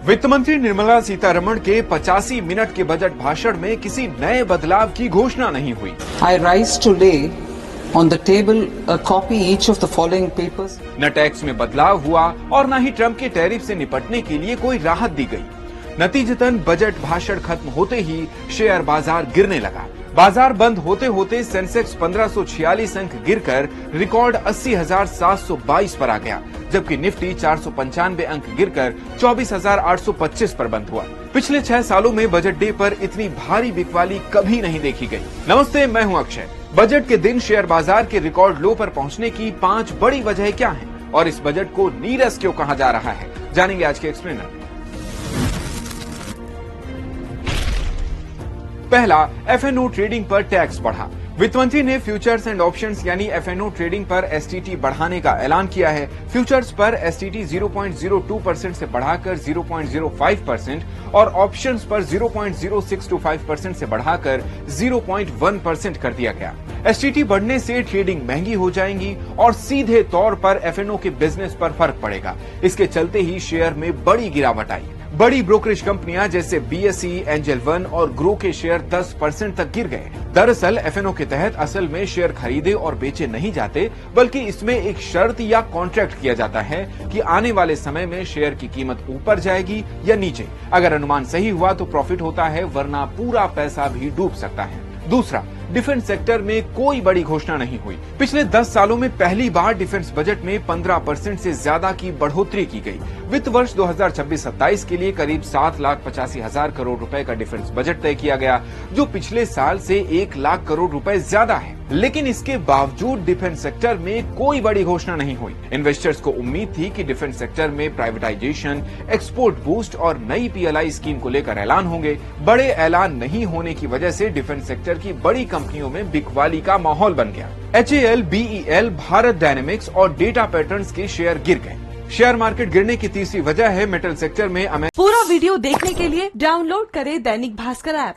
वित्त मंत्री निर्मला सीतारमण के 85 मिनट के बजट भाषण में किसी नए बदलाव की घोषणा नहीं हुई। I rise to lay on the table a copy each of the following papers. न टैक्स में बदलाव हुआ और न ही ट्रंप के टैरिफ से निपटने के लिए कोई राहत दी गई। नतीजतन बजट भाषण खत्म होते ही शेयर बाजार गिरने लगा। बाजार बंद होते होते सेंसेक्स 1546 अंक गिरकर रिकॉर्ड 80,722 पर आ गया, जबकि निफ्टी 495 अंक गिरकर 24,825 पर बंद हुआ। पिछले 6 सालों में बजट डे पर इतनी भारी बिकवाली कभी नहीं देखी गई। नमस्ते, मैं हूं अक्षय। बजट के दिन शेयर बाजार के रिकॉर्ड लो पर पहुंचने की 5 बड़ी वजह क्या हैं और इस बजट को नीरस क्यों कहा जा रहा है, जानेंगे आज के एक्सप्लेनर। पहला, एफएनओ ट्रेडिंग पर टैक्स बढ़ा। वित्त मंत्री ने फ्यूचर्स एंड ऑप्शंस यानी एफएनओ ट्रेडिंग पर एसटीटी बढ़ाने का ऐलान किया है। फ्यूचर्स पर एसटीटी 0.02% से बढ़ाकर 0.05% और ऑप्शंस पर 0.0625% से बढ़ाकर 0.1% कर दिया गया। एसटीटी बढ़ने से ट्रेडिंग महंगी हो जाएंगी और सीधे तौर पर एफएनओ के बिजनेस पर फर्क पड़ेगा। इसके चलते ही शेयर में बड़ी गिरावट आई। बड़ी ब्रोकरेज कंपनियां जैसे बीएसई, एंजल वन और ग्रो के शेयर 10% तक गिर गए। दरअसल एफएनओ के तहत असल में शेयर खरीदे और बेचे नहीं जाते, बल्कि इसमें एक शर्त या कॉन्ट्रैक्ट किया जाता है कि आने वाले समय में शेयर की कीमत ऊपर जाएगी या नीचे। अगर अनुमान सही हुआ तो प्रॉफिट होता है, वरना पूरा पैसा भी डूब सकता है। दूसरा, डिफेंस सेक्टर में कोई बड़ी घोषणा नहीं हुई। पिछले 10 सालों में पहली बार डिफेंस बजट में 15% से ज्यादा की बढ़ोतरी की गई। वित्त वर्ष 2026-27 के लिए करीब 7,85,000 करोड़ रुपए का डिफेंस बजट तय किया गया, जो पिछले साल से 1 लाख करोड़ रुपए ज्यादा है। लेकिन इसके बावजूद डिफेंस सेक्टर में कोई बड़ी घोषणा नहीं हुई। इन्वेस्टर्स को उम्मीद थी कि डिफेंस सेक्टर में प्राइवेटाइजेशन, एक्सपोर्ट बूस्ट और नई पीएलआई स्कीम को लेकर ऐलान होंगे। बड़े ऐलान नहीं होने की वजह से डिफेंस सेक्टर की बड़ी कंपनियों में बिकवाली का माहौल बन गया। HAL, BEL, भारत डायनेमिक्स और डेटा पैटर्न्स के शेयर गिर गए। शेयर मार्केट गिरने की तीसरी वजह है मेटल सेक्टर में। पूरा वीडियो देखने के लिए डाउनलोड करें दैनिक भास्कर ऐप।